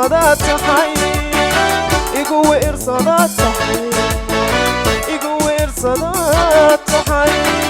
إرصادات حي يقوي إرصادات حي يقوي إرصادات حي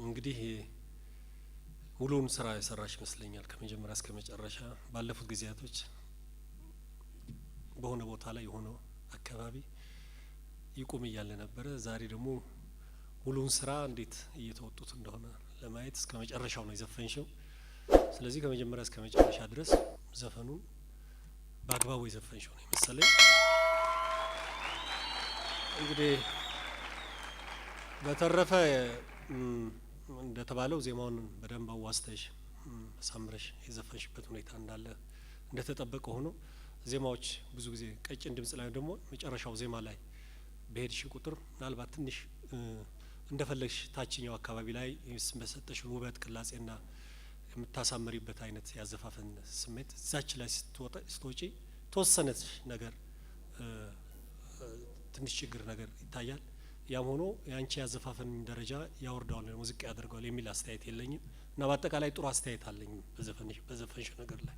እንግዲህ ሙሉን ስራ የሰራሽ ይመስለኛል ከመጀመሪያ እስከ መጨረሻ ባለፉት ጊዜያቶች በሆነ ቦታ ላይ ሆኖ አካባቢ ይቆም ይያለ ነበር ዛሬ ደግሞ ሙሉን ስራ እንዴት እየተወጡት እንደሆነ ለማየት እስከ መጨረሻው ነው የዘፈንሽው ስለዚህ ከመጀመሪያ እስከ መጨረሻ ድረስ ዘፈኑን በአግባቡ የዘፈንሽው ነው መሰለኝ እንግዲህ በተረፈ እንደተባለው ዜማውን በደንብ አዋስተሽ ሳምረሽ የዘፈንሽበት ሁኔታ እንዳለ እንደተጠበቀ ሆኖ ዜማዎች ብዙ ጊዜ ቀጭን ድምጽ ላይ ደግሞ መጨረሻው ዜማ ላይ በሄድሽ ቁጥር ምናልባት ትንሽ እንደፈለግሽ ታችኛው አካባቢ ላይ በሰጠሽ ውበት ቅላጼና የምታሳምሪበት አይነት ያዘፋፈን ስሜት እዛች ላይ ስትወጪ ተወሰነች ነገር ትንሽ ችግር ነገር ይታያል ያም ሆኖ ያንቺ ያዘፋፈን ደረጃ ያወርዳው ነው ሙዚቃ ያደርጋል የሚል አስተያየት የለኝም እና በአጠቃላይ ጥሩ አስተያየት አለኝ በዘፈንሽ ነገር ላይ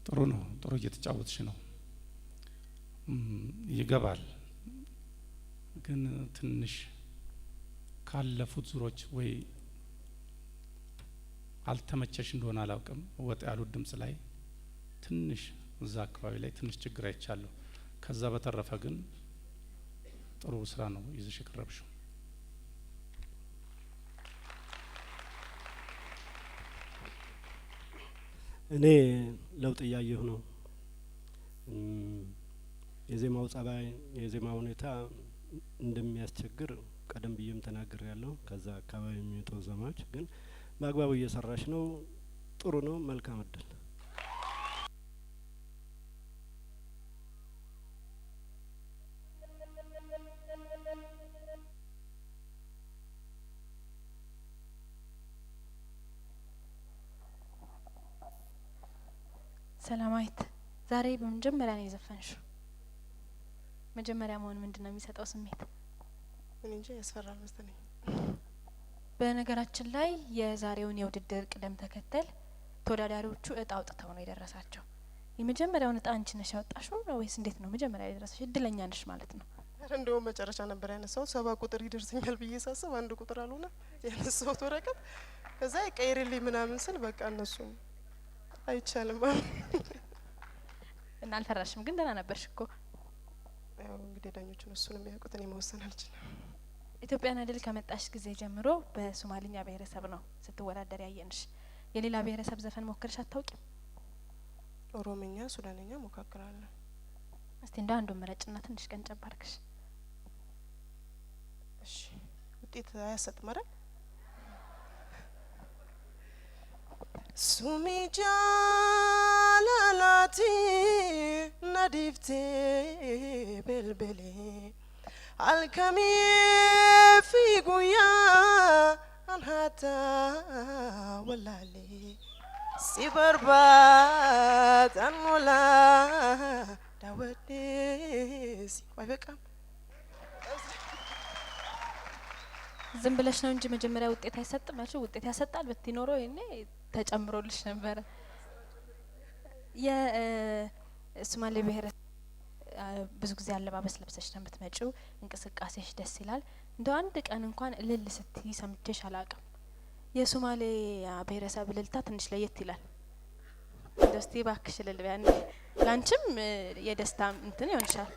ጥሩ ነው ጥሩ እየተጫወትሽ ነው ይገባል ግን ትንሽ ካለፉት ዙሮች ወይ አልተመቸሽ እንደሆነ አላውቅም ወጥ ያሉት ድምጽ ላይ ትንሽ እዛ አካባቢ ላይ ትንሽ ችግር አይቻለሁ ከዛ በተረፈ ግን ጥሩ ስራ ነው ይዘሽ የቀረብሽው። እኔ ለውጥ እያየሁ ነው። የዜማው ጸባይ የዜማ ሁኔታ እንደሚያስቸግር ቀደም ብዬም ተናግሬ ያለሁ። ከዛ አካባቢ የሚወጡ ዜማዎች ግን በአግባቡ እየሰራሽ ነው። ጥሩ ነው። መልካም እድል። ሰላማዊት ዛሬ በመጀመሪያ ነው የዘፈንሽው። መጀመሪያ መሆን ምንድነው የሚሰጠው ስሜት? እኔ እንጂ ያስፈራል መሰለኝ። በነገራችን ላይ የዛሬውን የውድድር ቅደም ተከተል ተወዳዳሪዎቹ እጣ አውጥተው ነው የደረሳቸው። የመጀመሪያውን እጣ አንቺ ነሽ ያወጣሽው ወይስ እንዴት ነው? መጀመሪያ የደረሰሽ እድለኛ ነሽ ማለት ነው። እንደውም መጨረሻ ነበር ያነሳው። 7 ቁጥር ይደርሰኛል ብዬ ሳስብ 1 ቁጥር አልሆነ ያነሳው ወረቀት። ከዛ ቀይርልኝ ምናምን ስል በቃ እነሱ አይቻልም እና አልፈራሽም? ግን ደህና ነበርሽ እኮ። ያው እንግዲህ ዳኞቹን እሱን የሚያውቁት እኔ መወሰን አልችልም። ኢትዮጵያን አይደል ከመጣሽ ጊዜ ጀምሮ በሶማሊኛ ብሔረሰብ ነው ስትወዳደር ያየንሽ። የሌላ ብሔረሰብ ዘፈን ሞክረሽ አታውቂም? ኦሮምኛ፣ ሱዳንኛ ሞካክራለሁ። እስቲ እንደ አንዱ ምረጭና ትንሽ ቀን ጨባርክሽ። እሺ ውጤት አያሰጥም አይደል? Sumi jalalati nadifte belbeli alkami fi guya anhata walali sibarbat anula dawadis ወይ በቃ ዝም ብለሽ ነው እንጂ መጀመሪያ ውጤት አይሰጥም ያልሽው። ውጤት ያሰጣል ብትኖሮ ይኔ ተጨምሮልሽ ነበር። የሶማሌ ብሔር ብዙ ጊዜ አለባበስ ለብሰሽ ነው የምትመጪው። እንቅስቃሴሽ ደስ ይላል። እንደው አንድ ቀን እንኳን እልል ስትይ ሰምቼሽ አላውቅም። የሶማሌ ብሔረሰብ እልልታ ትንሽ ለየት ይላል። እንደው እስቲ እባክሽ እልል በያን ላንቺም የደስታ እንትን ይሆንሻል።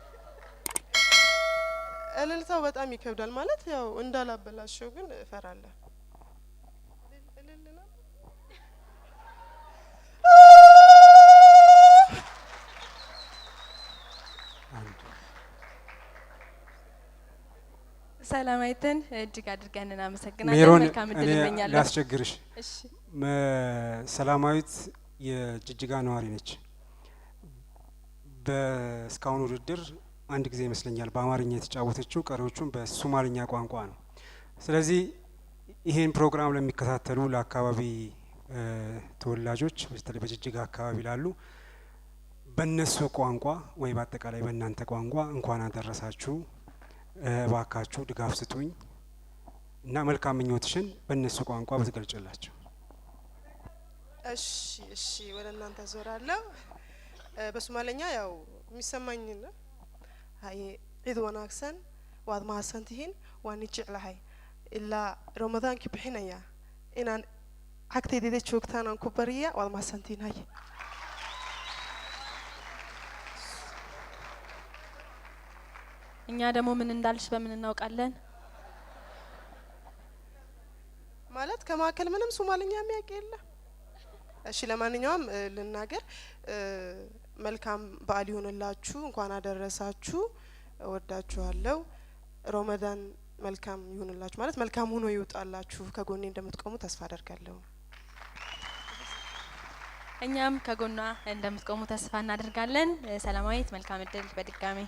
እልልታው በጣም ይከብዳል ማለት ያው እንዳላበላሽው ግን እፈራለሁ። ሰላማዊትን እጅግ አድርገን እናመሰግናለን። መልካም እድል እመኛለሁ። ላስቸግርሽ። እሺ ሰላማዊት የጅጅጋ ነዋሪ ነች። በእስካሁን ውድድር አንድ ጊዜ ይመስለኛል በአማርኛ የተጫወተችው፣ ቀሪዎቹም በሶማሊኛ ቋንቋ ነው። ስለዚህ ይሄን ፕሮግራም ለሚከታተሉ ለአካባቢ ተወላጆች በተለይ በጅጅጋ አካባቢ ላሉ በእነሱ ቋንቋ ወይ በአጠቃላይ በእናንተ ቋንቋ እንኳን አደረሳችሁ እባካችሁ ድጋፍ ስጡኝ እና መልካም ምኞትሽን በእነሱ ቋንቋ ብትገልጭላቸው። እሺ እሺ፣ ወደ እናንተ ዞራለሁ። በሶማሊኛ ያው የሚሰማኝ ነው። هاي عيد وناكسن واد ما سنتين واني جعلهاي إلا رمضان كبحنايا إن حكتي دي شوكتان أن كبرية واد ما سنتين هاي እኛ ደግሞ ምን እንዳልሽ በምን እናውቃለን? ማለት ከማከል ምንም ሶማሊኛ የሚያውቅ የለም። እሺ ለማንኛውም ልናገር መልካም በዓል ይሁንላችሁ፣ እንኳን አደረሳችሁ፣ እወዳችኋለሁ። ረመዳን መልካም ይሁንላችሁ ማለት መልካም ሆኖ ይውጣላችሁ። ከጎኔ እንደምትቆሙ ተስፋ አደርጋለሁ። እኛም ከጎኗ እንደምትቆሙ ተስፋ እናደርጋለን። ሰላማዊት መልካም እድል በድጋሚ